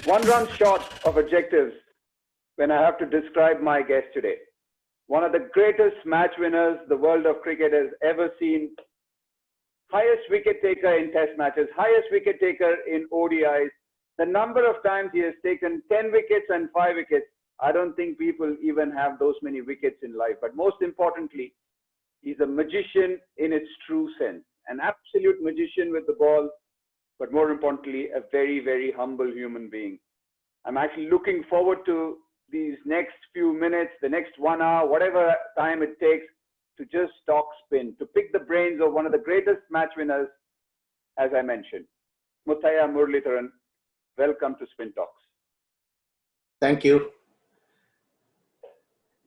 One run short of adjectives when I have to describe my guest today. One of the greatest match winners the world of cricket has ever seen. Highest wicket taker in test matches, highest wicket taker in ODIs. The number of times he has taken 10 wickets and 5 wickets, I don't think people even have those many wickets in life. But most importantly, he's a magician in its true sense. An absolute magician with the ball, but more importantly, a very, very humble human being. I'm actually looking forward to these next few minutes, the next 1 hour, whatever time it takes, to just talk spin, to pick the brains of one of the greatest match winners, as I mentioned. Muthaiya Muralitharan, welcome to Spin Talks. Thank you.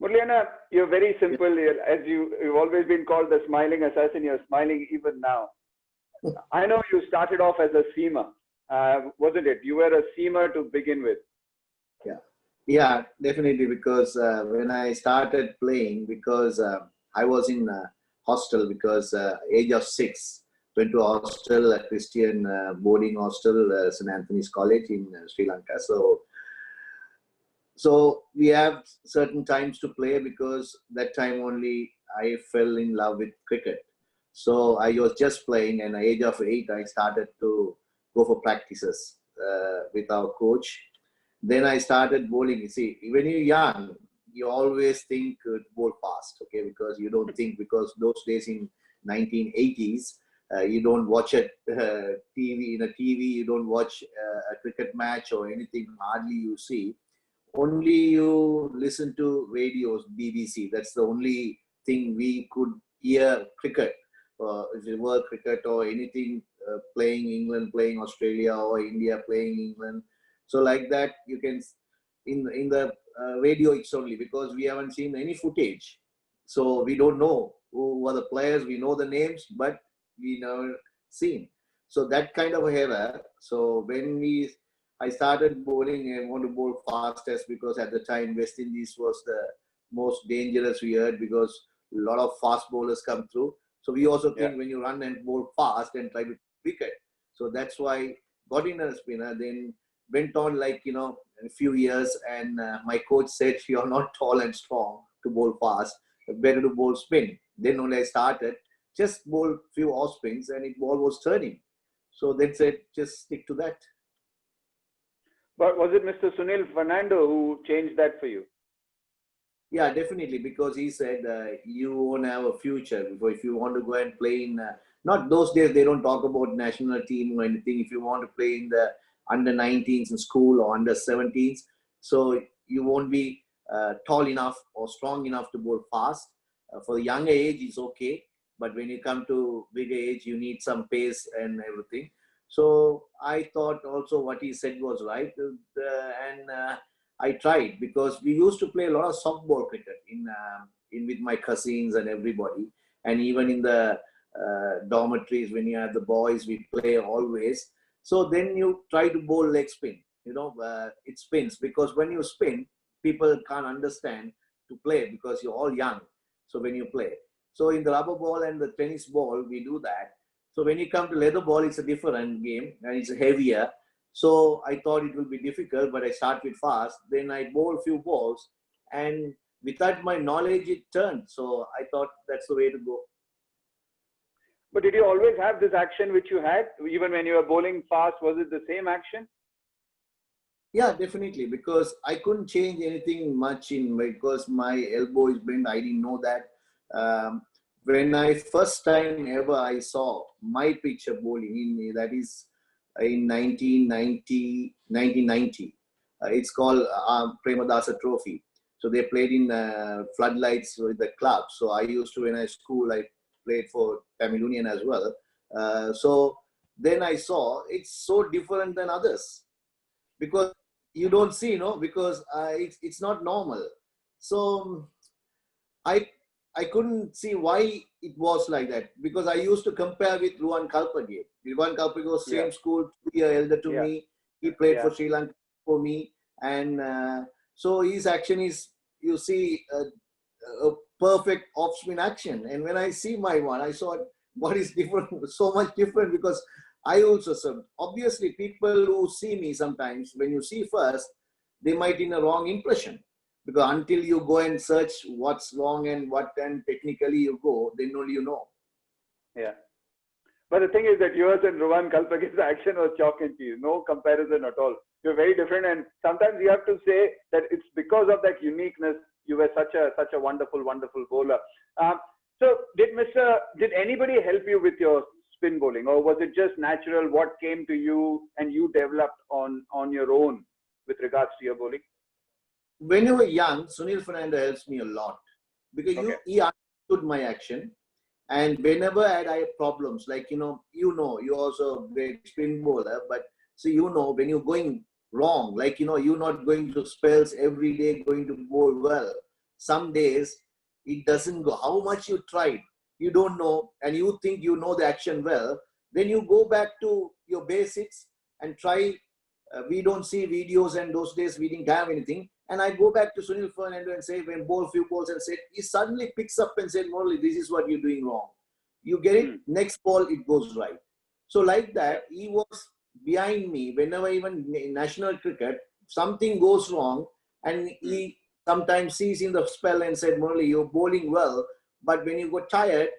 Muraliana, you're very simple. As you've always been called the smiling assassin, you're smiling even now. I know you started off as a seamer, wasn't it? You were a seamer to begin with. Yeah, definitely. Because when I started playing, because I was in hostel, because age of 6, went to a hostel, a Christian boarding hostel, St. Anthony's College in Sri Lanka. So we have certain times to play, because that time only I fell in love with cricket. So I was just playing, and at the age of 8, I started to go for practices with our coach. Then I started bowling. You see, when you're young, you always think bowl fast, okay? Because you don't think, because those days in 1980s, you don't watch a TV, in a TV, you don't watch a cricket match or anything, hardly you see. Only you listen to radios, BBC. That's the only thing we could hear cricket. If it were cricket or anything, playing England, playing Australia, or India playing England. So like that, you can, in the radio it's only, because we haven't seen any footage. So we don't know who are the players. We know the names, but we never seen. So that kind of era. So when I started bowling, I want to bowl fastest, because at the time West Indies was the most dangerous we heard, because a lot of fast bowlers come through. So we also think when you run and bowl fast and try to wicket. So that's why got in a spinner, then went on like, a few years, and my coach said, you're not tall and strong to bowl fast, better to bowl spin. Then only I started, just bowl few off spins, and it ball was turning. So then said, just stick to that. But was it Mr. Sunil Fernando who changed that for you? Yeah, definitely, because he said you won't have a future if you want to go and play in. Not those days, they don't talk about national team or anything. If you want to play in the under 19s in school or under 17s, so you won't be tall enough or strong enough to bowl fast. For the younger age, it's okay, but when you come to bigger age, you need some pace and everything. So I thought also what he said was right, and I tried, because we used to play a lot of softball cricket in with my cousins and everybody, and even in the dormitories when you have the boys, we play always. So then you try to bowl leg spin, it spins, because when you spin, people can't understand to play, because you're all young. So when you play, so in the rubber ball and the tennis ball, we do that. So when you come to leather ball, it's a different game, and it's heavier. So I thought it will be difficult, but I start with fast. Then I bowl a few balls, and without my knowledge, it turned. So I thought that's the way to go. But did you always have this action which you had? Even when you were bowling fast, was it the same action? Yeah, definitely, because I couldn't change anything much because my elbow is bent. I didn't know that. When I first time ever I saw my picture bowling, that is in 1990. It's called Premadasa Trophy. So they played in floodlights with the club. So I used to, when I school, I played for Tamil Union as well. So then I saw it's so different than others, because you don't see, because it's not normal. So I couldn't see why it was like that, because I used to compare with Ruwan Kalpage. Ruwan Kalpage was same school, 2 years elder to me. He played for Sri Lanka for me. And so his action is, you see, a perfect off-spin action. And when I see my one, I saw what is different, so much different, because I also serve. Obviously, people who see me sometimes, when you see first, they might in a wrong impression. Because until you go and search what's wrong and what and technically you go, then only you know. Yeah. But the thing is that yours and Rohan Kalpaki's action was chalk and cheese, no comparison at all. You're very different, and sometimes you have to say that it's because of that uniqueness you were such a wonderful, wonderful bowler. So did anybody help you with your spin bowling, or was it just natural? What came to you and you developed on your own with regards to your bowling? When you were young, Sunil Fernando helps me a lot because Okay. he understood my action. And whenever I had problems, like you're also a great spin bowler, but so when you're going wrong, like you're not going to spells every day, going to bowl well. Some days it doesn't go. How much you tried, you don't know, and you think you know the action well. Then you go back to your basics and try. We don't see videos, and those days we didn't have anything. And I go back to Sunil Fernando and say, when bowl few balls and say, he suddenly picks up and said, Morley, this is what you're doing wrong. You get it, next ball, it goes right. So like that, he was behind me whenever even in national cricket, something goes wrong and he sometimes sees in the spell and said, Morley, you're bowling well, but when you go tired,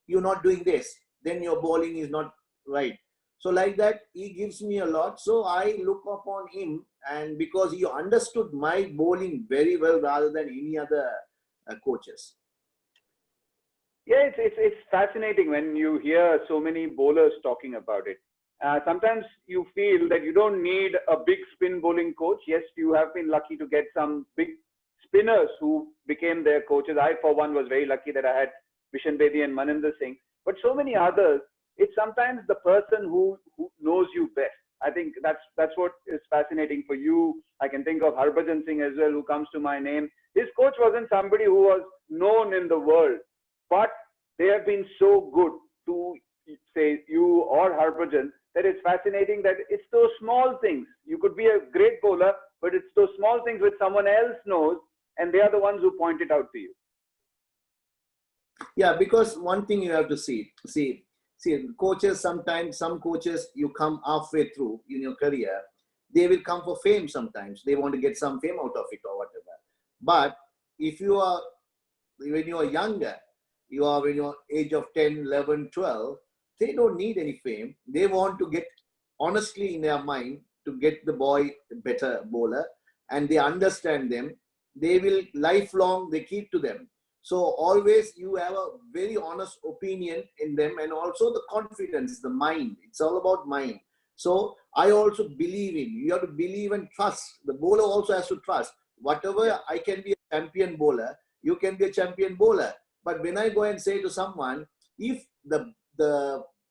you're not doing this. Then your bowling is not right. So like that, he gives me a lot. So I look upon him, and because he understood my bowling very well rather than any other coaches. Yeah, it's fascinating when you hear so many bowlers talking about it. Sometimes you feel that you don't need a big spin bowling coach. Yes, you have been lucky to get some big spinners who became their coaches. I, for one, was very lucky that I had Vishen Bedi and Maninder Singh. But so many others, it's sometimes the person who knows you best. I think that's what is fascinating for you. I can think of Harbhajan Singh as well, who comes to my name. His coach wasn't somebody who was known in the world, but they have been so good to, say, you or Harbhajan, that it's fascinating that it's those small things. You could be a great bowler, but it's those small things which someone else knows, and they are the ones who point it out to you. Yeah, because one thing you have to see, coaches sometimes, some coaches, you come halfway through in your career, they will come for fame sometimes. They want to get some fame out of it or whatever. But if you are, when you are younger, you are when you're age of 10, 11, 12, they don't need any fame. They want to get, honestly in their mind, to get the boy a better bowler, and they understand them. They will lifelong, they keep to them. So always you have a very honest opinion in them, and also the confidence, the mind. It's all about mind. So I also believe in, you have to believe and trust. The bowler also has to trust. Whatever, I can be a champion bowler, you can be a champion bowler. But when I go and say to someone, if the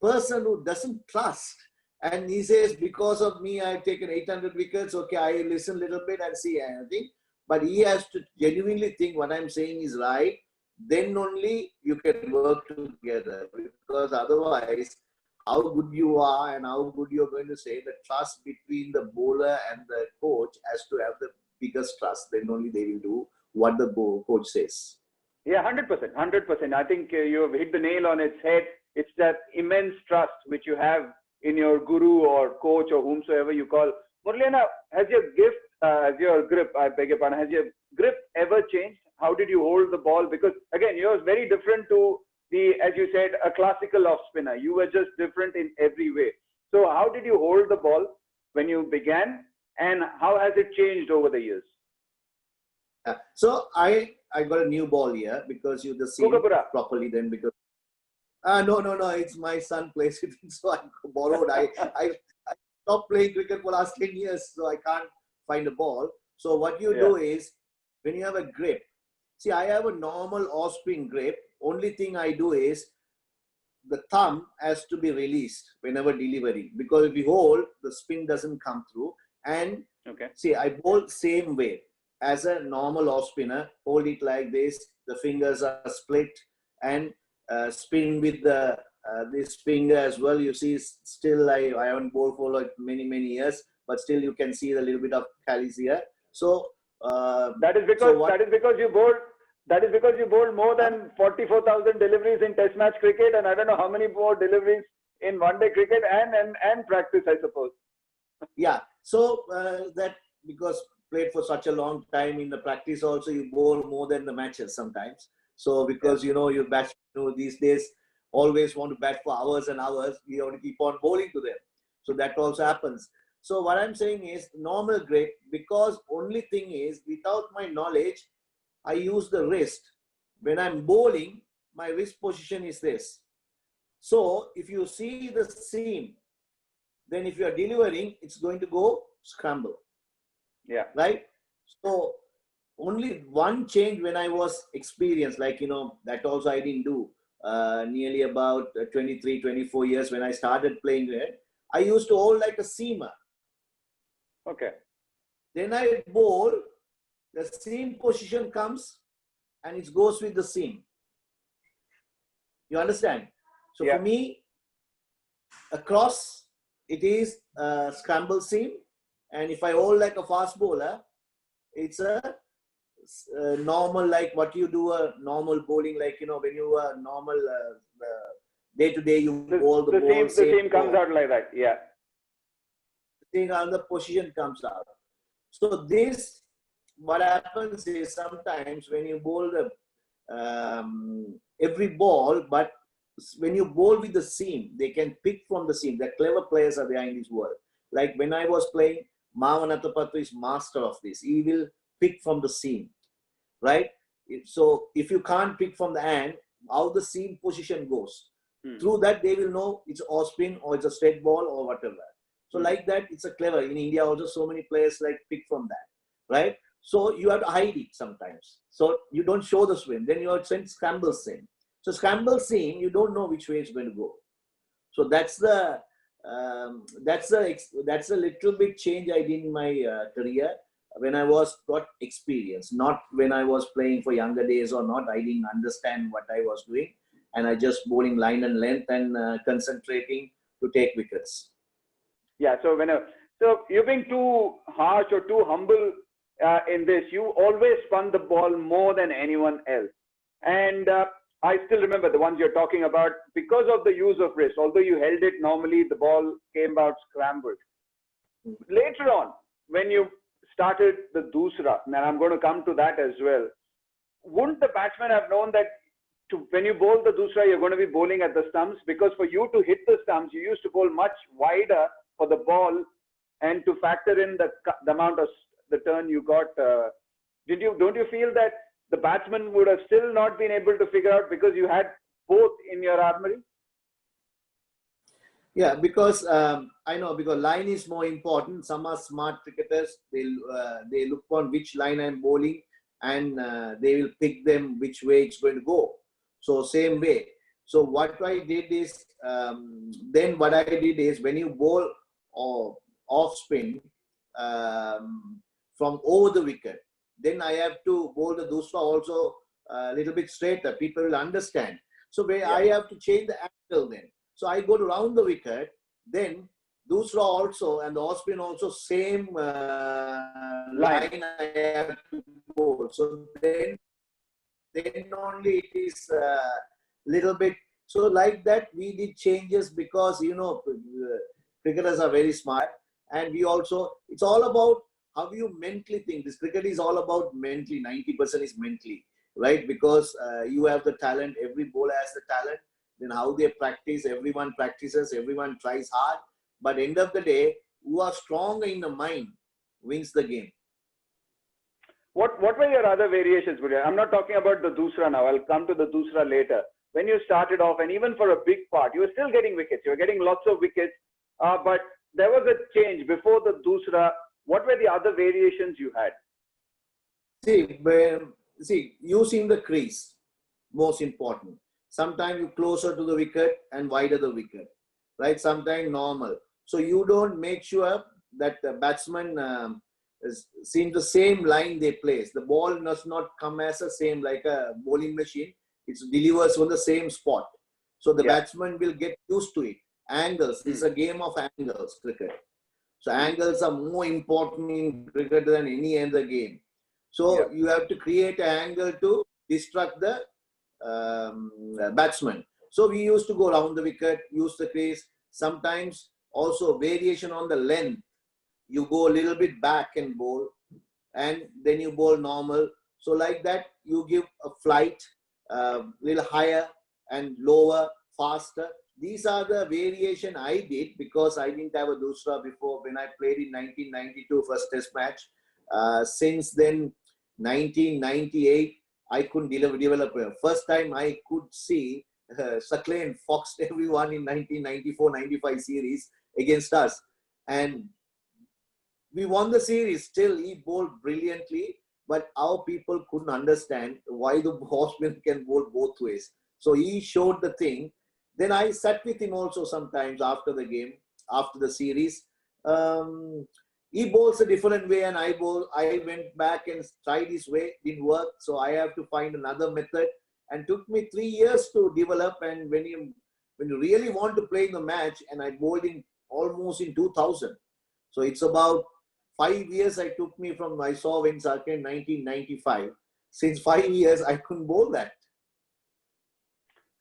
person who doesn't trust, and he says, because of me, I've taken 800 wickets, okay, I listen a little bit and see anything. But he has to genuinely think what I'm saying is right. Then only you can work together. Because otherwise, how good you are and how good you're going to say, the trust between the bowler and the coach has to have the biggest trust. Then only they will do what the coach says. Yeah, 100%, 100%. I think you have hit the nail on its head. It's that immense trust which you have in your guru or coach or whomsoever you call. Muralina, has your grip, I beg your pardon, has your grip ever changed? How did you hold the ball? Because again, yours very different to the, as you said, a classical off spinner. You were just different in every way. So how did you hold the ball when you began, and how has it changed over the years? So I got a new ball here because you just see it properly then, because no, it's my son plays it, so I borrowed. I stopped playing cricket for the last 10 years, so I can't find a ball. So what you do is, when you have a grip, see, I have a normal off-spin grip. Only thing I do is, the thumb has to be released whenever delivery, because if you hold, the spin doesn't come through. And see, I bowl same way as a normal off spinner. Hold it like this, the fingers are split, and spin with the this finger as well. You see, still I haven't bowled for like many years, but still you can see a little bit of callus here. So that is because you bowled more than 44,000 deliveries in Test match cricket, and I don't know how many more deliveries in one-day cricket and practice, I suppose. Yeah. So that because played for such a long time in the practice also you bowl more than the matches sometimes. So because you bat these days always want to bat for hours and hours, you have to keep on bowling to them. So that also happens. So what I'm saying is normal grade, because only thing is without my knowledge, I use the wrist. When I'm bowling, my wrist position is this. So if you see the seam, then if you are delivering, it's going to go scramble. Yeah. Right? So only one change when I was experienced, like, that also I didn't do. Nearly about 23, 24 years when I started playing it, I used to hold like a seamer. Okay. Then I bowl, the seam position comes and it goes with the seam. You understand? So Yeah. for me, across, it is a scramble seam. And if I hold like a fast bowler, it's a normal, like what you do a normal bowling, like, when you are normal day to day, you bowl the ball. The seam comes out like that. Yeah. Thing on the position comes out. So this, what happens is sometimes when you bowl the every ball, but when you bowl with the seam, they can pick from the seam. The clever players are there in this world. Like when I was playing, Mavanatapattu is master of this. He will pick from the seam, right? So if you can't pick from the hand, how the seam position goes. Through that, they will know it's off spin or it's a straight ball or whatever. So like that, it's a clever. In India also, so many players like pick from that, right? So you have to hide it sometimes. So you don't show the swim. Then you are sent scramble seam. So scramble seam, you don't know which way it's going to go. So that's a little bit change I did in my career when I got experience. Not when I was playing for younger days or not. I didn't understand what I was doing, and I just bowling line and length and concentrating to take wickets. Yeah. So so you're being too harsh or too humble in this. You always spun the ball more than anyone else, and I still remember the ones you're talking about because of the use of wrist. Although you held it normally, the ball came out scrambled. Later on, when you started the Dusra, and I'm going to come to that as well, wouldn't the batsman have known that when you bowl the Dusra, you're going to be bowling at the stumps? Because for you to hit the stumps, you used to bowl much wider for the ball and to factor in the amount of the turn you got. Don't you feel that the batsman would have still not been able to figure out because you had both in your armory? Yeah, because I know, because line is more important. Some are smart cricketers. They look on which line I'm bowling, and they will pick them which way it's going to go. So same way. So what I did is, then what I did is when you bowl off spin from over the wicket, then I have to bowl the Dusra also a little bit straighter. People will understand. So I have to change the angle then. So I go to round the wicket, then Dusra also and the off spin also same line I have to bowl. So then only it is little bit. So like that we did changes because cricketers are very smart, and we also, it's all about how you mentally think. This cricket is all about mentally. 90% is mentally, right? Because you have the talent, every bowler has the talent. Then how they practice, everyone practices, everyone tries hard. But end of the day, who are stronger in the mind wins the game. What were your other variations, Gurian? I'm not talking about the Dusra now. I'll come to the Dusra later. When you started off, and even for a big part, you were still getting wickets. You were getting lots of wickets. But there was a change before the Dusra. What were the other variations you had? See, using the crease, most important. Sometimes you closer to the wicket and wider the wicket, right? Sometimes normal. So you don't make sure that the batsman seems the same line they place. The ball does not come as the same like a bowling machine. It delivers on the same spot. So the batsman will get used to it. Angles. This is a game of angles, cricket. So angles are more important in cricket than any other game. So you have to create an angle to distract the batsman. So we used to go around the wicket, use the crease. Sometimes also variation on the length. You go a little bit back and bowl, and then you bowl normal. So like that, you give a flight, little higher and lower, faster. These are the variation I did because I didn't have a Dusra before when I played in 1992 first test match. Since then, 1998, I couldn't develop a first time I could see Saqlain foxed everyone in 1994-95 series against us. And we won the series. Still, he bowled brilliantly, but our people couldn't understand why the horseman can bowl both ways. So he showed the thing. Then I sat with him also sometimes after the game, after the series. He bowls a different way and I bowl. I went back and tried his way, didn't work. So I have to find another method. And took me 3 years to develop. And when you really want to play in the match, and I bowled in almost in 2000. So it's about 5 years I took me from I saw Wayne Sarkar in 1995. Since 5 years, I couldn't bowl that.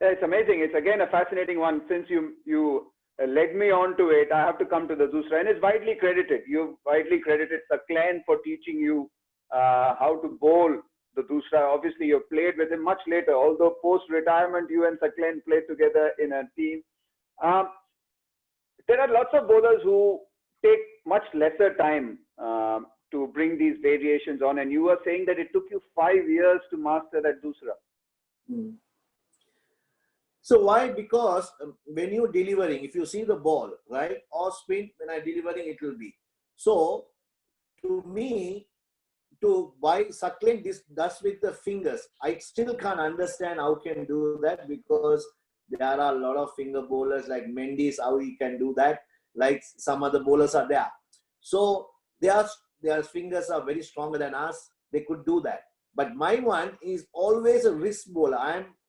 Yeah, it's amazing. It's again a fascinating one. Since you led me on to it, I have to come to the Dusra, and it's widely credited. You've widely credited Saqlain for teaching you how to bowl the Dusra. Obviously, you played with him much later, although post-retirement, you and Saqlain played together in a team. There are lots of bowlers who take much lesser time to bring these variations on, and you were saying that it took you 5 years to master that Dusra. So why? Because when you're delivering, if you see the ball, right, or spin, when I'm delivering, it will be. So to me, to why Saqlain does with the fingers, I still can't understand how can do that, because there are a lot of finger bowlers like Mendes, how he can do that, like some other bowlers are there. So their fingers are very stronger than us. They could do that. But my one is always a wrist bowler.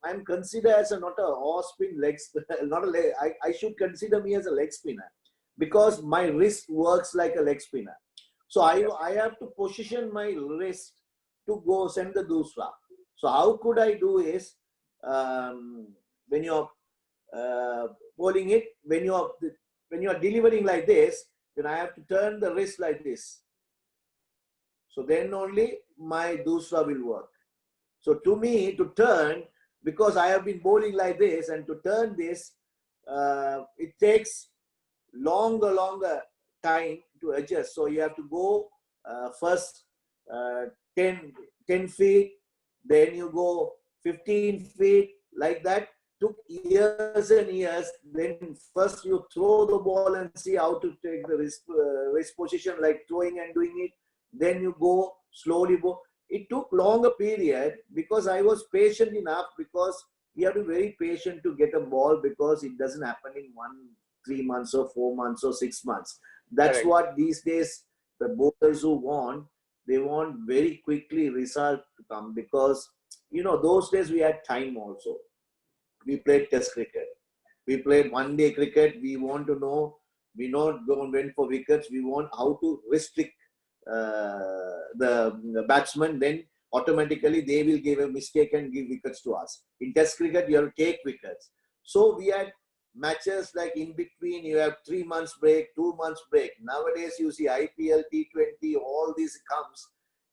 I'm considered as not a off spin leg spinner, not a leg. I should consider me as a leg spinner because my wrist works like a leg spinner. So I have to position my wrist to go send the Dusra. So how could I do is when you're bowling it, when you're delivering like this, then I have to turn the wrist like this. So then only my Dusra will work. So to me, to turn, because I have been bowling like this, and to turn this, it takes longer time to adjust. So you have to go first 10 feet, then you go 15 feet, like that. Took years and years. Then first you throw the ball and see how to take the wrist position, like throwing and doing it. Then you go slowly. It took longer period because I was patient enough, because you have to be very patient to get a ball, because it doesn't happen in 3 months or 4 months or 6 months. That's Correct. what these days the bowlers who want, they want very quickly result to come, because those days we had time also. We played test cricket. We played one-day cricket. We want to know, we not go and went for wickets. We want how to restrict the batsman. Then automatically they will give a mistake and give wickets to us. In test cricket, you have to take wickets. So we had matches like in between, you have 3 months break, 2 months break. Nowadays, you see IPL, T20, all this comes.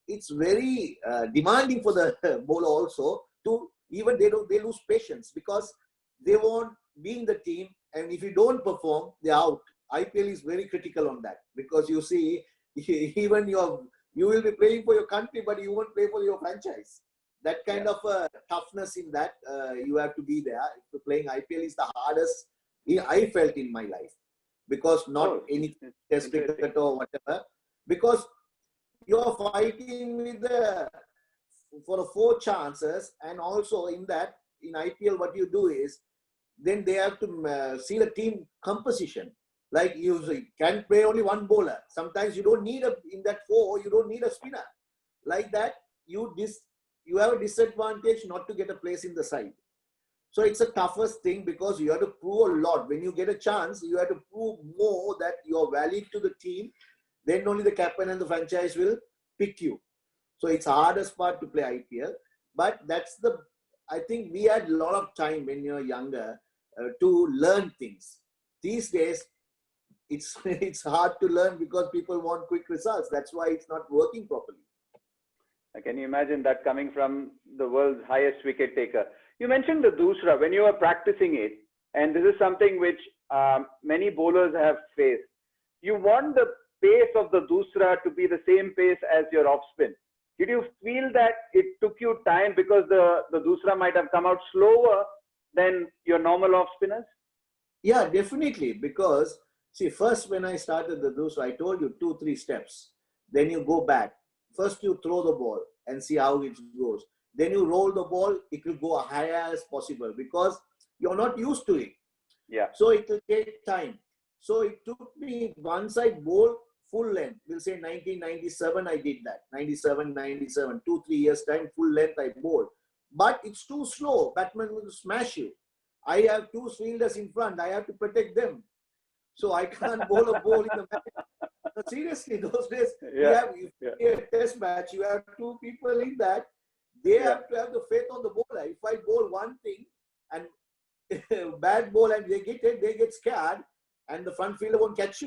It's very demanding for the bowler also to, even they lose patience, because they won't be in the team, and if you don't perform, they're out. IPL is very critical on that, because you see, even you will be playing for your country, but you won't play for your franchise. That kind of toughness in that, you have to be there. Playing IPL is the hardest I felt in my life, because not any test cricket or whatever, because you're fighting with for 4 chances, and also in that, in IPL, what you do is, then they have to see the team composition. Like you can play only one bowler. Sometimes you don't need in that 4, you don't need a spinner. Like that, you have a disadvantage not to get a place in the side. So it's a toughest thing, because you have to prove a lot. When you get a chance, you have to prove more that you're valid to the team. Then only the captain and the franchise will pick you. So it's the hardest part to play IPL. But I think we had a lot of time when you're younger. to learn things. These days, it's it's hard to learn because people want quick results. That's why it's not working properly. Can you imagine that coming from the world's highest wicket taker? You mentioned the Dusra when you were practicing it, and this is something which many bowlers have faced. You want the pace of the Dusra to be the same pace as your off spin. Did you feel that it took you time because the Dusra might have come out slower than your normal off spinners? Yeah, definitely. Because see, first when I started the Dusra, I told you 2-3 steps. Then you go back. First you throw the ball and see how it goes. Then you roll the ball, it will go as high as possible because you're not used to it. Yeah. So it will take time. So it took me, once I bowl full length, we'll say 1997 I did that. 97, 97, 2-3 years time, full length I bowled. But it's too slow. Batsman will smash you. I have 2 fielders in front. I have to protect them. So I can't bowl a ball in the match. But seriously, those days, if you have a test match, you have 2 people in that. They have to have the faith on the bowler. If I bowl one thing and bad ball and they get scared, and the front fielder won't catch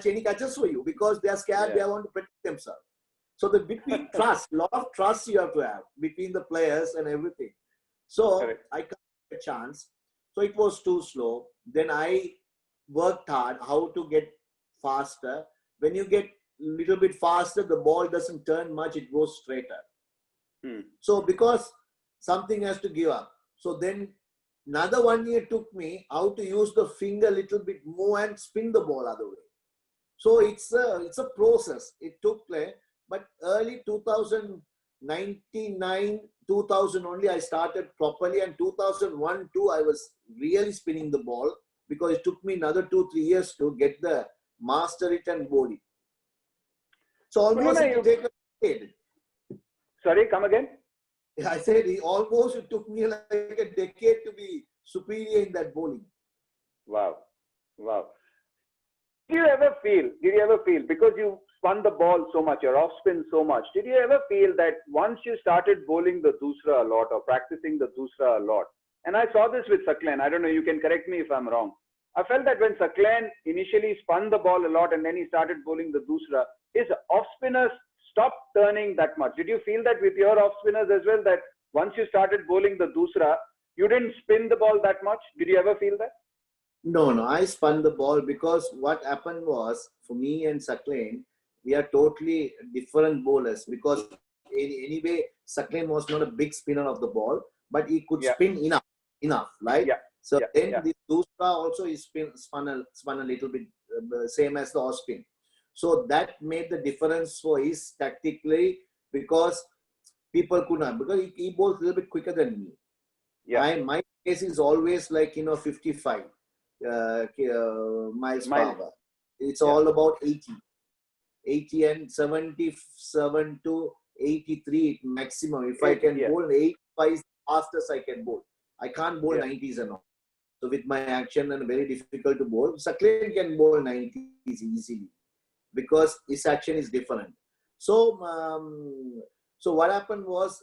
any catches for you because they are scared. They want to protect themselves. So the between trust, lot of trust you have to have between the players and everything. So I got a chance. So it was too slow. Then I worked hard how to get faster. When you get a little bit faster, the ball doesn't turn much, it goes straighter. So because something has to give up. So then another 1 year took me how to use the finger a little bit more and spin the ball other way. So it's a process. It took play, but early 2099, 2000 only I started properly, and 2001, 2 I was really spinning the ball because it took me another 2-3 years to get the master it and bowl it. So almost it take a decade. Sorry, come again? I said it took me like a decade to be superior in that bowling. Wow. Did you ever feel, because you spun the ball so much, your off spin so much, did you ever feel that once you started bowling the Dusra a lot or practicing the Dusra a lot, and I saw this with Saklen, I don't know, you can correct me if I'm wrong. I felt that when Saklen initially spun the ball a lot and then he started bowling the Dusra, his off spinners stopped turning that much. Did you feel that with your off spinners as well, that once you started bowling the Dusra, you didn't spin the ball that much? Did you ever feel that? No, I spun the ball because what happened was, for me and Saklen, we are totally different bowlers because anyway, Saklen was not a big spinner of the ball, but he could spin enough, right? So then this Dusra also is spun a little bit, same as the off spin. So that made the difference for his tactically because people could not, because he bowls a little bit quicker than me. My pace is always like, 55 miles per hour. It's all about 80 and 77 to 83 maximum. If I can bowl 85 is the fastest I can bowl. I can't bowl 90s and all. So with my action and very difficult to bowl, Saklen can bowl 90s easily because his action is different. So, so what happened was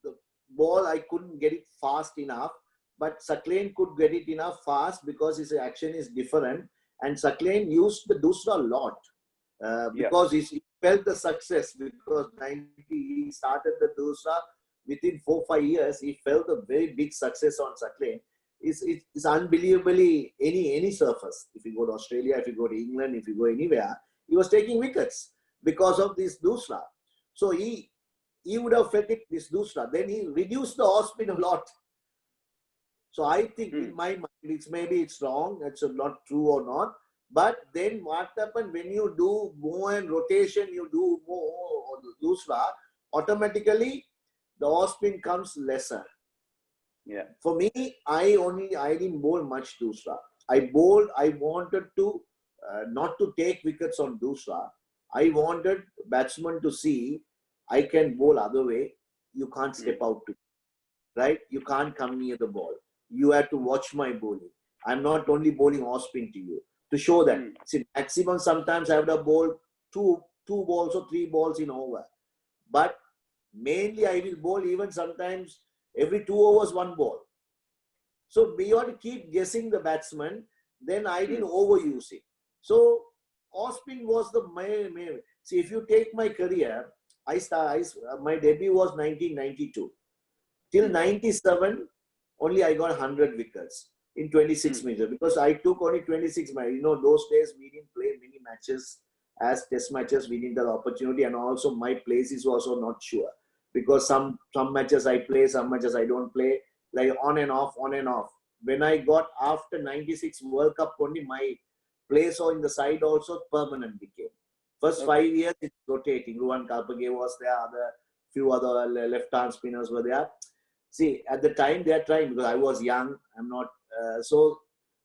the ball, I couldn't get it fast enough, but Saklen could get it enough fast because his action is different. And Saklen used the Dusra a lot because he felt the success because he started the Dusra within 4-5 years. He felt a very big success on Saklen. It's unbelievably any surface. If you go to Australia, if you go to England, if you go anywhere, he was taking wickets because of this Dusra. So he would have felt it, this Dusra. Then he reduced the off spin a lot. So I think in my mind, maybe it's wrong, it's not true or not. But then what happened when you do more and rotation, you do more Dusra, automatically the off spin comes lesser. For me, I didn't bowl much Dusra. I wanted to not to take wickets on Dusra. I wanted batsmen to see I can bowl other way. You can't step out to, right? You can't come near the ball. You have to watch my bowling. I'm not only bowling off spin to you to show that. See, maximum sometimes I would have bowled two balls or 3 balls in over, but mainly I will bowl even sometimes every 2 overs 1 ball. So we ought to keep guessing the batsman. Then I didn't overuse it. So off spin was the main. See, if you take my career, my debut was 1992. Till 97, only I got 100 wickets in 26 meters because I took only 26 matches. You know, those days we didn't play many matches as test matches. We didn't have the opportunity, and also my place is also not sure because some matches I play, some matches I don't play, like on and off, on and off. When I got after 96 World Cup, only my place or in the side also permanent became. First 5 years it's rotating. Ruwan Kalpage was there, few other left-hand spinners were there. See, at the time they are trying because I was young. I'm not so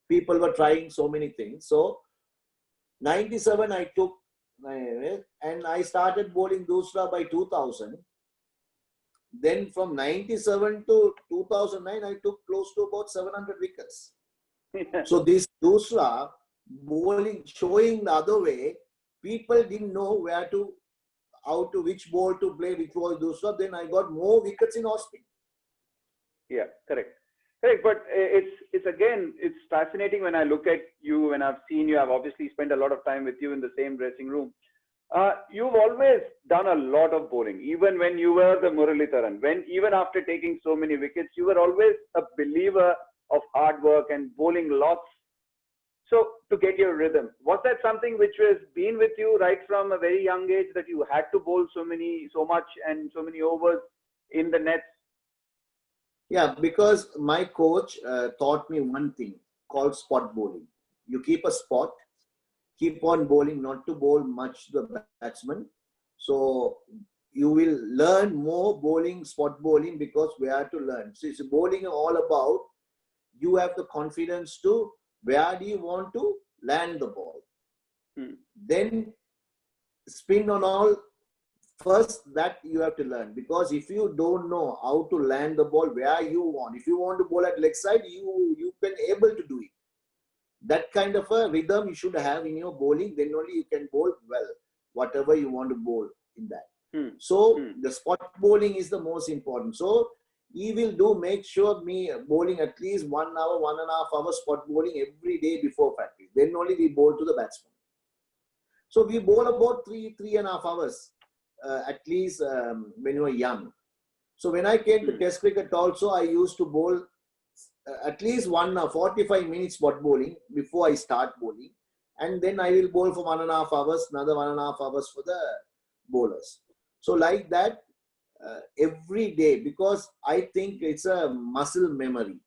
people were trying so many things. So 97 I took and I started bowling Dusra by 2000. Then from 97 to 2009 I took close to about 700 wickets. So this Dusra bowling showing the other way, people didn't know which ball to play, which was Dusra. Then I got more wickets in off spin. Yeah, correct. Correct. But it's fascinating when I look at you, when I've seen you, I've obviously spent a lot of time with you in the same dressing room. You've always done a lot of bowling, even when you were the Muralitharan. Even after taking so many wickets, you were always a believer of hard work and bowling lots. So to get your rhythm, was that something which has been with you right from a very young age that you had to bowl so much and so many overs in the nets? Yeah, because my coach taught me one thing called spot bowling. You keep a spot, keep on bowling, not to bowl much to the batsman. So you will learn more bowling, spot bowling, because we have to learn. So it's bowling all about, you have the confidence to where do you want to land the ball. Then spin on all. First, that you have to learn, because if you don't know how to land the ball where you want, if you want to bowl at leg side, you can able to do it. That kind of a rhythm you should have in your bowling, then only you can bowl well, whatever you want to bowl in that. So the spot bowling is the most important. So he will make sure me bowling at least 1 hour, 1.5 hours spot bowling every day before practice. Then only we bowl to the batsman. So we bowl about 3.5 hours. At least when you were young. So when I came to Test cricket also, I used to bowl at least 1 hour, 45 minutes spot bowling before I start bowling. And then I will bowl for 1.5 hours, another 1.5 hours for the bowlers. So like that every day, because I think it's a muscle memory.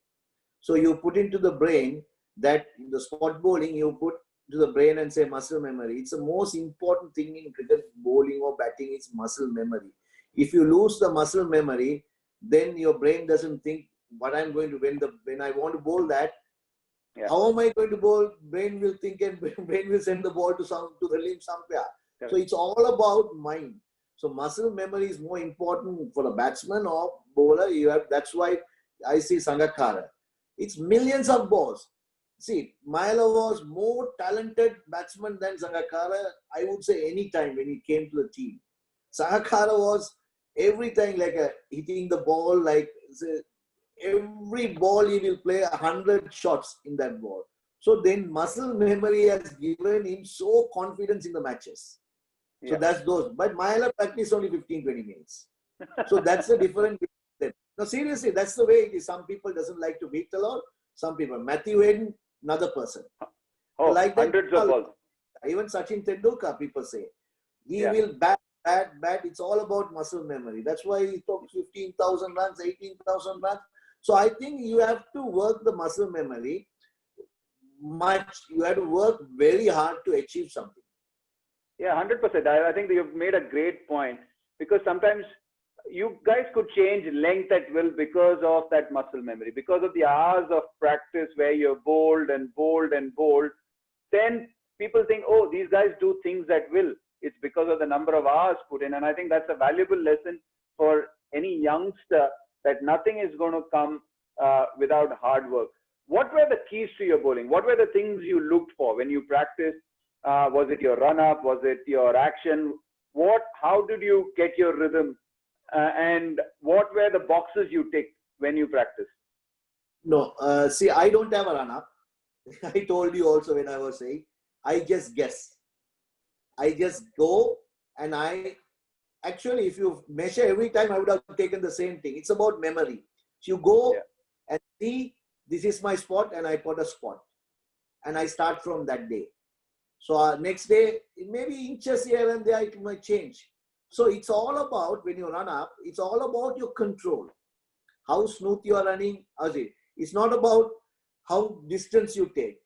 So you put into the brain that in the spot bowling, you put to the brain and say muscle memory. It's the most important thing in cricket, bowling or batting, is muscle memory. If you lose the muscle memory, then your brain doesn't think what I'm going to when I want to bowl that. Yeah. How am I going to bowl? Brain will think and brain will send the ball to the limb somewhere. Yeah. So it's all about mind. So muscle memory is more important for a batsman or bowler. That's why I see Sangakkara. It's millions of balls. See, Mahela was more talented batsman than Sangakkara, I would say, any time when he came to the team. Sangakkara was every time like hitting the ball, like say, every ball he will play 100 shots in that ball. So then muscle memory has given him so confidence in the matches. So that's those. But Mahela practiced only 15-20 minutes. So that's the difference. No, seriously, that's the way it is. Some people doesn't like to beat a lot. Some people. Matthew Hayden, another person. Oh, like hundreds of balls. Even Sachin Tendulkar, people say. He will bat. It's all about muscle memory. That's why he took 15,000 runs, 18,000 runs. So I think you have to work the muscle memory much. You have to work very hard to achieve something. Yeah, 100%. I think that you've made a great point, because sometimes you guys could change length at will because of that muscle memory, because of the hours of practice where you're bowled and bowled and bowled. Then people think, oh, these guys do things at will. It's because of the number of hours put in. And I think that's a valuable lesson for any youngster, that nothing is going to come without hard work. What were the keys to your bowling? What were the things you looked for when you practiced? Was it your run-up? Was it your action? How did you get your rhythm? And what were the boxes you ticked when you practiced? No, see, I don't have a run up. I told you also when I was saying, I just guess. I just go and actually, if you measure every time, I would have taken the same thing. It's about memory. So you go Yeah. and see, this is my spot, and I put a spot. And I start from that day. So next day, it may be inches here and there, it might change. So it's all about, when you run up, it's all about your control. How smooth you are running. It's not about how distance you take.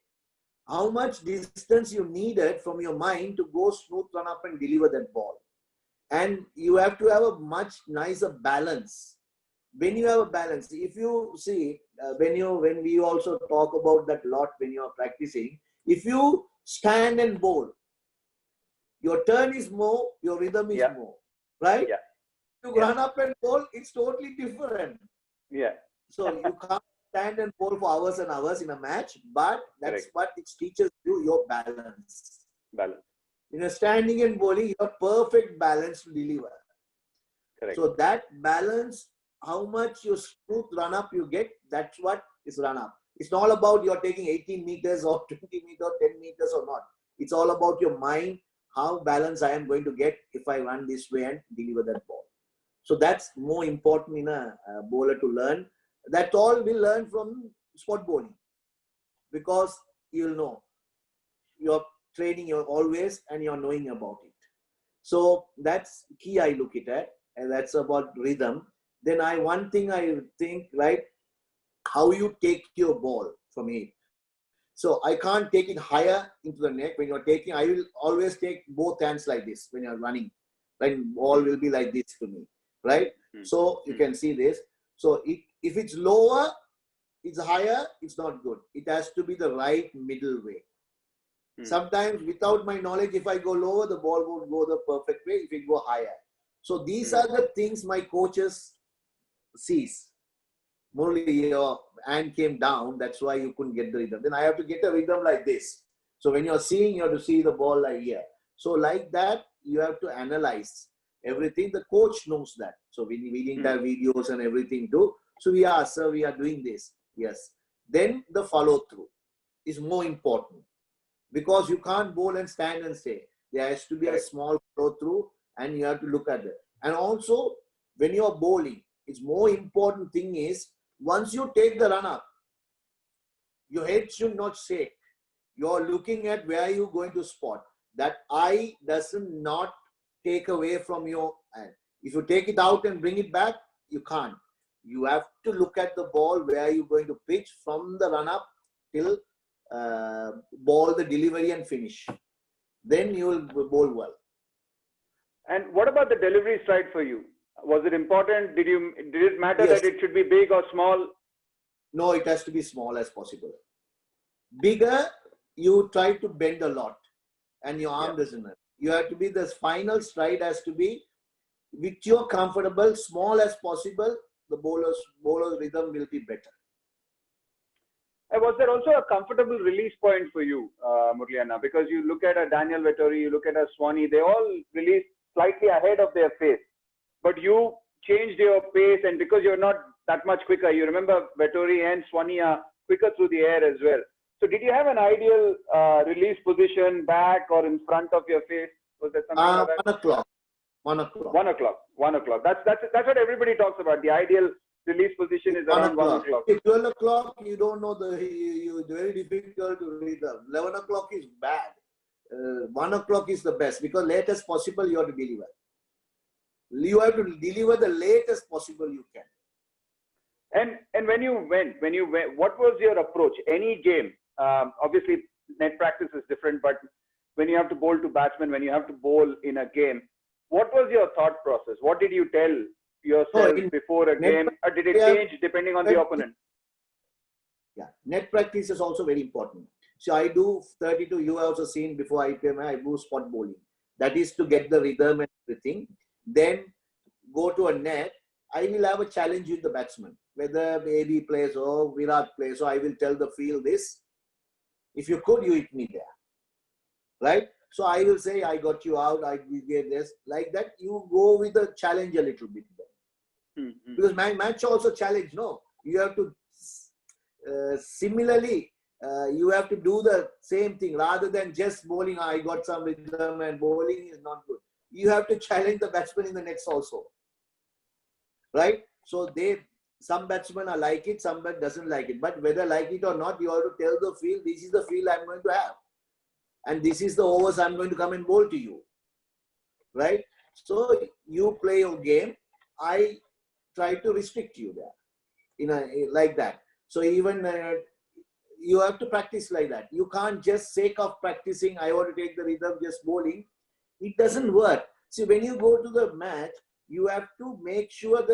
How much distance you needed from your mind to go smooth run up and deliver that ball. And you have to have a much nicer balance. When you have a balance, if you see, when we also talk about that lot when you are practicing, if you stand and bowl, your turn is more, your rhythm is more, right? Yeah. You run up and bowl, it's totally different. Yeah. So you can't stand and bowl for hours and hours in a match, but that's what it teaches you, your balance. Balance. In a standing and bowling, you have perfect balance to deliver. Correct. So that balance, how much you smooth run up you get, that's what is run up. It's not about you're taking 18 meters or 20 meters, 10 meters or not. It's all about your mind, how balanced I am going to get if I run this way and deliver that ball. So that's more important in a bowler to learn. That all we learn from spot bowling, because you'll know you're training, you're always, and you're knowing about it. So that's key I look at, and that's about rhythm. Then one thing I think, right, how you take your ball from it. So I can't take it higher into the neck. When you're taking, I will always take both hands like this when you're running. Then ball will be like this to me, right? So you can see this. So if it's lower, it's higher, it's not good. It has to be the right middle way. Sometimes without my knowledge, if I go lower, the ball won't go the perfect way if it go higher. So these are the things my coaches sees. Murli, your hand came down, that's why you couldn't get the rhythm. Then I have to get a rhythm like this. So when you're seeing, you have to see the ball like here. So like that, you have to analyze everything. The coach knows that. So we didn't have videos and everything too. So we ask, sir, we are doing this. Yes. Then the follow through is more important, because you can't bowl and stand and stay. There has to be a small follow through, and you have to look at it. And also, when you are bowling, it's more important thing is, once you take the run up, your head should not shake. You're looking at where you're going to spot. That eye doesn't not take away from your hand. If you take it out and bring it back, you can't. You have to look at the ball where you're going to pitch from the run up till ball the delivery and finish. Then you will bowl well. And what about the delivery stride for you? Was it important? Did it matter Yes. that it should be big or small? No, it has to be small as possible. Bigger, you try to bend a lot, and your arm doesn't hurt. You have to be, the final stride has to be which you're comfortable, small as possible. The bowler's rhythm will be better. And was there also a comfortable release point for you, Murliana? Because you look at a Daniel Vettori, you look at a Swanee, they all release slightly ahead of their pace. But you changed your pace, and because you're not that much quicker, you remember Vettori and Swanee are quicker through the air as well. So did you have an ideal release position, back or in front of your face? Was there something like that? 1 o'clock. 1 o'clock. 1 o'clock. 1 o'clock. That's what everybody talks about. The ideal release position is around 1 o'clock. If 12 o'clock, you don't know it's very difficult to read them. 11 o'clock is bad. 1 o'clock is the best, because latest possible you have to deliver. You have to deliver the latest possible you can. And when you went, what was your approach? Any game, obviously net practice is different, but when you have to bowl to batsmen, when you have to bowl in a game, what was your thought process? What did you tell yourself before a game? Or did it change depending on the opponent? Yeah, net practice is also very important. So I do 32, you have also seen before IPM, I do spot bowling. That is to get the rhythm and everything. Then go to a net. I will have a challenge with the batsman. Whether AB plays or Virat plays, so I will tell the field this. If you could, you hit me there. Right? So I will say, I got you out, I will get this. Like that, you go with the challenge a little bit. Because my match also challenge, no? You have to similarly, you have to do the same thing rather than just bowling. I got some rhythm and bowling is not good. You have to challenge the batsman in the nets also, right? So some batsmen are like it, some doesn't like it. But whether like it or not, you have to tell the field, this is the field I'm going to have, and this is the overs I'm going to come and bowl to you, right? So you play your game. I try to restrict you there, like that. So even you have to practice like that. You can't just sake of practicing, I want to take the rhythm, just bowling. It doesn't work. See, when you go to the match, you have to make sure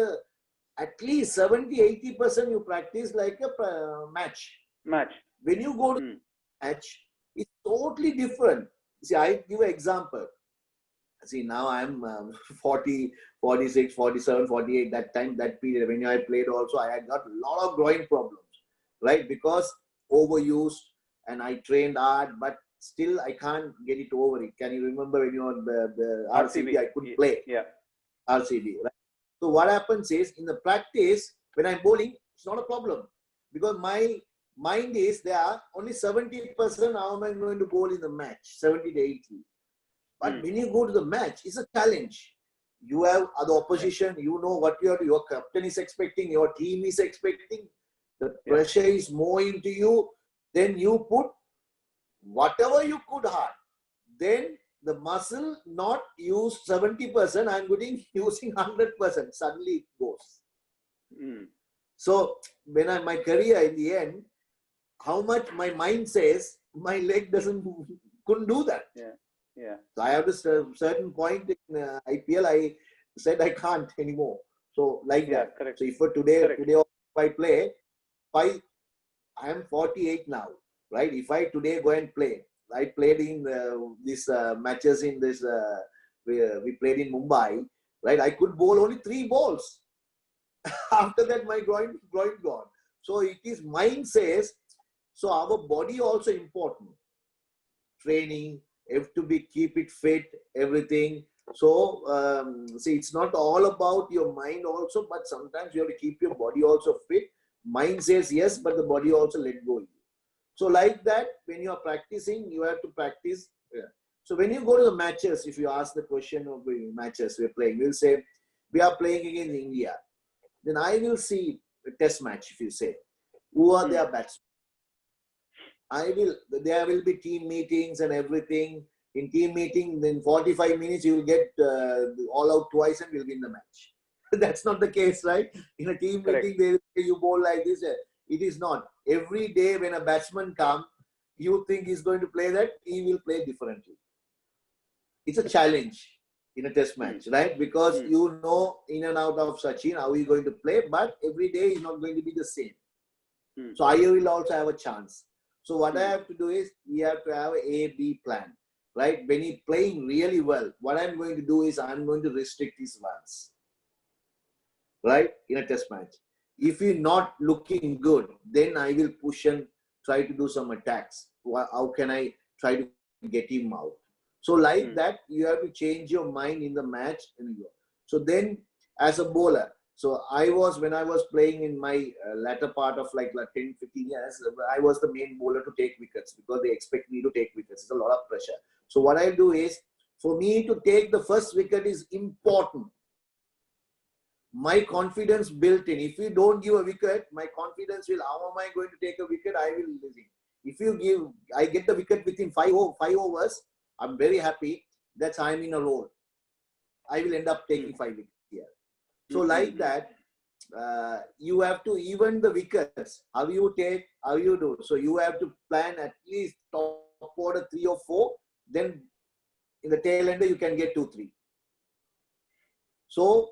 at least 70-80% you practice like a match. When you go to the match, it's totally different. See, I give an example. See, now I'm 40, 46, 47, 48, that period, when I played also, I had got a lot of groin problems, right? Because overused, and I trained hard, but still I can't get it over it. Can you remember when you were the RCB, I couldn't play? Yeah. RCB, right? So what happens is, in the practice, when I'm bowling, it's not a problem. Because my mind is there, only 70% how am I going to bowl in the match, 70 to 80. But when you go to the match, it's a challenge. You have other opposition, you know what your captain is expecting, your team is expecting. The pressure is more into you. Then you put whatever you could hard. Then the muscle not use 70%, I'm using 100%. Suddenly it goes. So when my career in the end, how much my mind says, my leg couldn't do that. Yeah. So I have a certain point in IPL, I said I can't anymore. So like that. Correct. So if for today if I play, I am 48 now, right? If I today go and play, I played in these matches in this, we played in Mumbai, right? I could bowl only 3 balls. After that, my groin gone. So it is mind says, so our body also important. Training, have to keep it fit, everything. So see, it's not all about your mind also, but sometimes you have to keep your body also fit. Mind says yes, but the body also let go. So like that, when you are practicing, you have to practice. So when you go to the matches, if you ask the question of the matches we're playing, we'll say, we are playing against India. Then I will see a test match, if you say, who are their batsmen? There will be team meetings and everything. In team meeting, in 45 minutes, you will get all out twice and will win the match. That's not the case, right? In a team meeting, they will say you bowl like this. It is not. Every day when a batsman comes, you think he's going to play that, he will play differently. It's a challenge in a test match, right? Because you know in and out of Sachin how he's going to play, but every day is not going to be the same. So I will also have a chance. So what I have to do is, we have to have an A-B plan, right? When he's playing really well, what I'm going to do is, I'm going to restrict his runs, right? In a test match. If he's not looking good, then I will push and try to do some attacks. How can I try to get him out? So like that, you have to change your mind in the match. So then, as a bowler, so when I was playing in my latter part of like 10, 15 years, I was the main bowler to take wickets because they expect me to take wickets. It's a lot of pressure. So what I do is, for me to take the first wicket is important. My confidence built in. If you don't give a wicket, my confidence will, how am I going to take a wicket? I will lose it. If you give, I get the wicket within 5 overs, I'm very happy. That's I'm in a role. I will end up taking 5 wickets here. So like that, you have to even the wickets, how you take, how you do. So you have to plan at least top order 3 or 4. Then in the tail ender, you can get 2, 3. So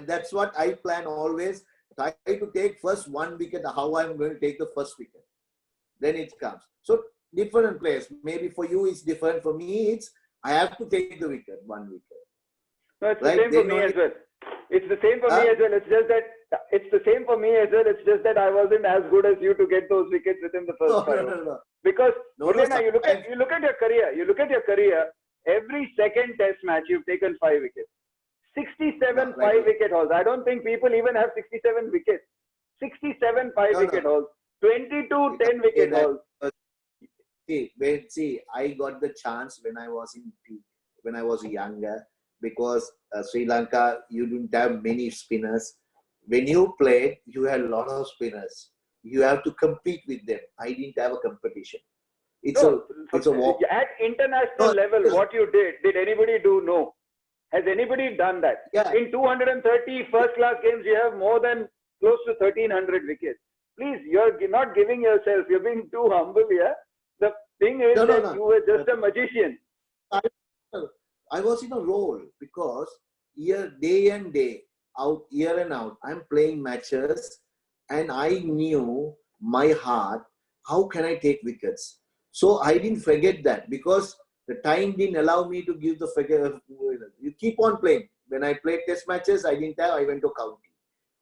that's what I plan always. Try to take first 1 wicket, how I'm going to take the first wicket. Then it comes. So different players. Maybe for you it's different. For me, it's I have to take the wicket, 1 wicket. No, it's the same for me as well. It's the same for me as well. It's just that it's the same for me as well. It's just that I wasn't as good as you to get those wickets within the first 5 overs. No. Because you look at your career. You look at your career. Every second test match, you've taken 5 wickets. 67 5-wicket hauls. I don't think people even have 67 wickets. 67 5-wicket hauls. 22 10-wicket that hauls. I got the chance when I was in peak, when I was younger, because Sri Lanka, you didn't have many spinners. When you played, you had a lot of spinners. You have to compete with them. I didn't have a competition. It's No, a walk. at international No, level, what you did anybody do? No. Has anybody done that? Yeah. In 230 first-class games, you have more than close to 1,300 wickets. Please, you're not giving yourself. You're being too humble here. The thing is that you were just a magician. I was in a role because day and day out, year and out, I'm playing matches, and I knew my heart, how can I take wickets? So I didn't forget that because the time didn't allow me to give the figure. You keep on playing. When I played test matches, I didn't have, I went to county.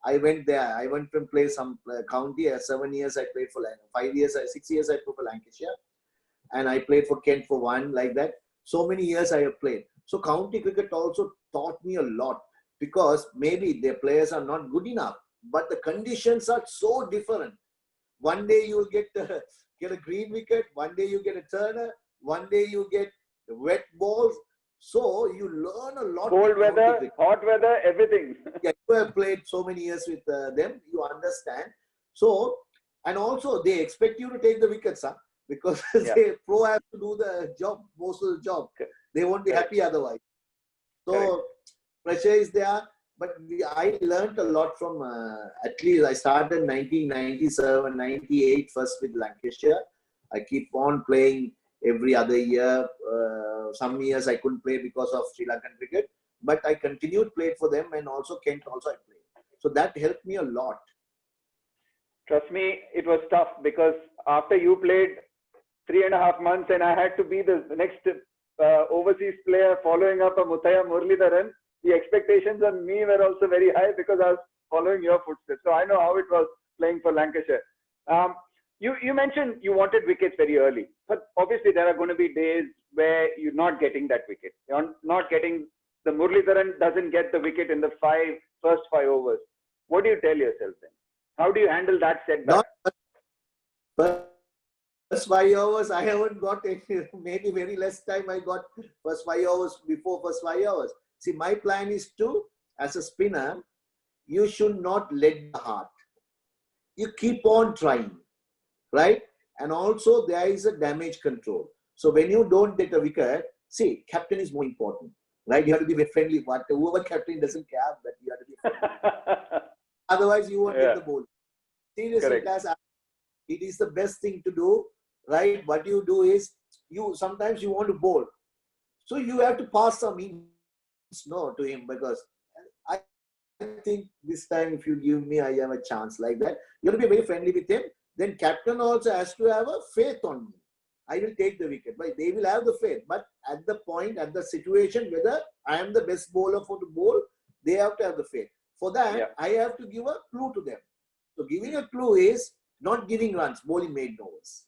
I went there. I went to play some county. 7 years I played for Lancashire. 5 years, 6 years I played for Lancashire. And I played for Kent for 1, like that. So many years I have played. So county cricket also taught me a lot because maybe their players are not good enough, but the conditions are so different. One day you will get a green wicket, one day you get a turner, one day you get wet balls. So you learn a lot. Cold weather, hot weather, everything. Yeah, you have played so many years with them, you understand. So, and also they expect you to take the wickets, huh? Because the pro have to do the job, most of the job. They won't be happy otherwise. So pressure is there, but I learned a lot from, at least I started 1997, 98 first with Lancashire. I keep on playing every other year. Some years I couldn't play because of Sri Lankan cricket, but I continued played for them, and also Kent also I played. So that helped me a lot. Trust me, it was tough because after you played 3.5 months and I had to be the next overseas player following up a Muthiah Muralidharan, the expectations on me were also very high because I was following your footsteps. So I know how it was playing for Lancashire. You mentioned you wanted wickets very early, but obviously there are going to be days where you're not getting that wicket. You're not getting, the Muralidharan doesn't get the wicket in the first 5 overs. What do you tell yourself then? How do you handle that setback? First 5 hours, I haven't got any, maybe very less time I got first 5 hours before first 5 hours. See, my plan is to, as a spinner, you should not let the heart. You keep on trying, right? And also there is a damage control. So when you don't get a wicket, see, captain is more important, right? You have to be very friendly. But whoever captain doesn't care, that you have to be friendly. Otherwise, you won't get the ball. Seriously, it is the best thing to do, right? What you do is, sometimes you want to bowl. So you have to pass some no to him, because I think this time if you give me, I have a chance like that. You have to be very friendly with him. Then captain also has to have a faith on me. I will take the wicket. But they will have the faith. But at the point, at the situation, whether I am the best bowler for the bowl, they have to have the faith. For that, I have to give a clue to them. So giving a clue is not giving runs, bowling made overs.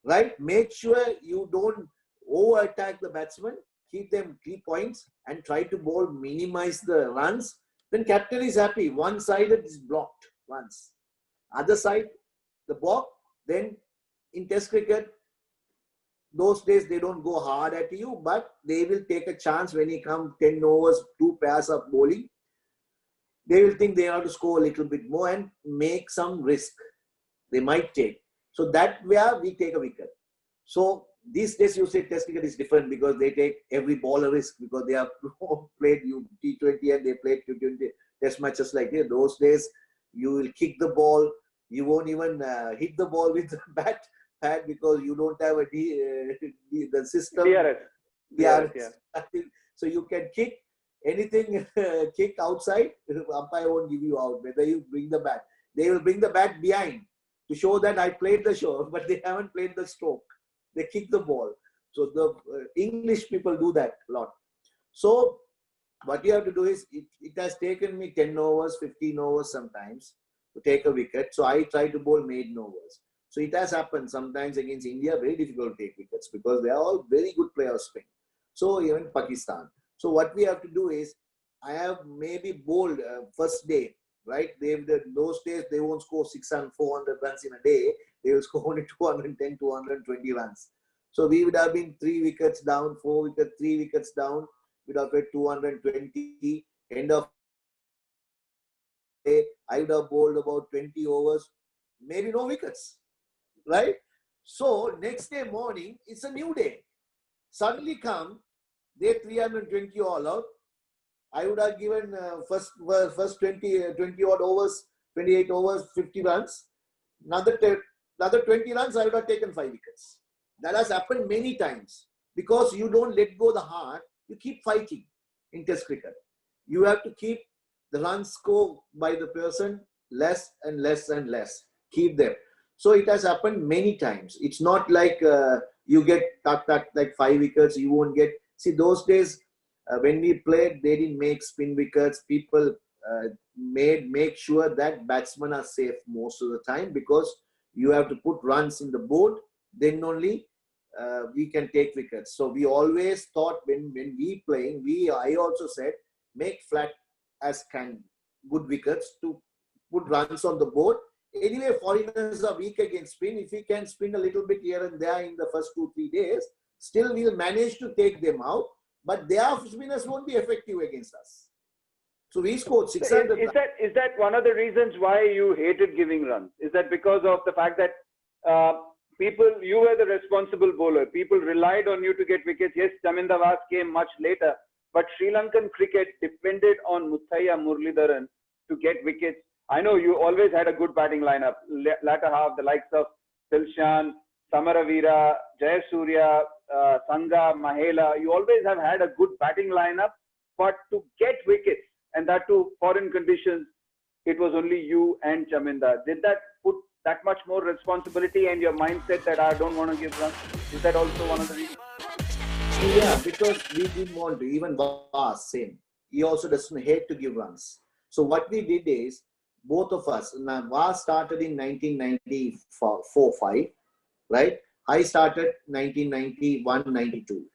Right? Make sure you don't over-attack the batsman, keep them 3 points and try to bowl, minimize the runs. Then captain is happy. One side is blocked once. Other side, the ball. Then in test cricket, those days they don't go hard at you, but they will take a chance when you come 10 overs, 2 pairs of bowling. They will think they have to score a little bit more and make some risk. They might take. So that where we take a wicket. So these days you say test cricket is different because they take every ball a risk because they have played T20 and they played T20 test matches like this. Those days you will kick the ball. You won't even hit the ball with the bat because you don't have the system. DRS. So you can kick anything, kick outside. Umpire won't give you out. Whether you bring the bat, they will bring the bat behind to show that I played the show, but they haven't played the stroke. They kick the ball. So the English people do that a lot. So what you have to do is, it has taken me 10 overs, 15 overs sometimes to take a wicket. So I try to bowl maiden overs. So it has happened sometimes against India, very difficult to take wickets because they are all very good players spin. So even Pakistan. So what we have to do is, I have maybe bowled first day right? Those days they won't score 600, 400 runs in a day. They will score only 210, 220 runs. So we would have been 3 wickets down, 4 wickets, 3 wickets down. We'd have played 220. End of day, I would have bowled about 20 overs, maybe no wickets, right? So next day morning, it's a new day. Suddenly come, they 320 all out. I would have given first 20 odd overs, 28 overs, 50 runs. Another 20 runs, I would have taken 5 wickets. That has happened many times because you don't let go the heart. You keep fighting in Test cricket. You have to keep the runs score by the person less and less and less. Keep them. So it has happened many times. It's not like you get like 5 wickets. You won't get. See, those days when we played, they didn't make spin wickets. People make sure that batsmen are safe most of the time because you have to put runs in the board. Then only we can take wickets. So we always thought when we playing, I also said make flat as good wickets to put runs on the board. Anyway, foreigners are weak against spin. If we can spin a little bit here and there in the first 2-3 days, still we'll manage to take them out. But their spinners won't be effective against us. So we scored 600. Is that one of the reasons why you hated giving runs? Is that because of the fact that you were the responsible bowler? People relied on you to get wickets. Yes, Chaminda Vaas came much later, but Sri Lankan cricket depended on Muthaiya Muralidharan to get wickets. I know you always had a good batting lineup. Latter half, the likes of Dilshan, Samaravira, Jayasuriya, Sangha, Mahela. You always have had a good batting lineup, but to get wickets, and that to foreign conditions, it was only you and Chaminda. Did that put that much more responsibility and your mindset that I don't want to give runs? Is that also one of the reasons? Yeah, because we didn't want to. Even Vaas, same. He also doesn't hate to give runs. So what we did is, both of us, now Vaas started in 1994-5, right? I started 1991-92.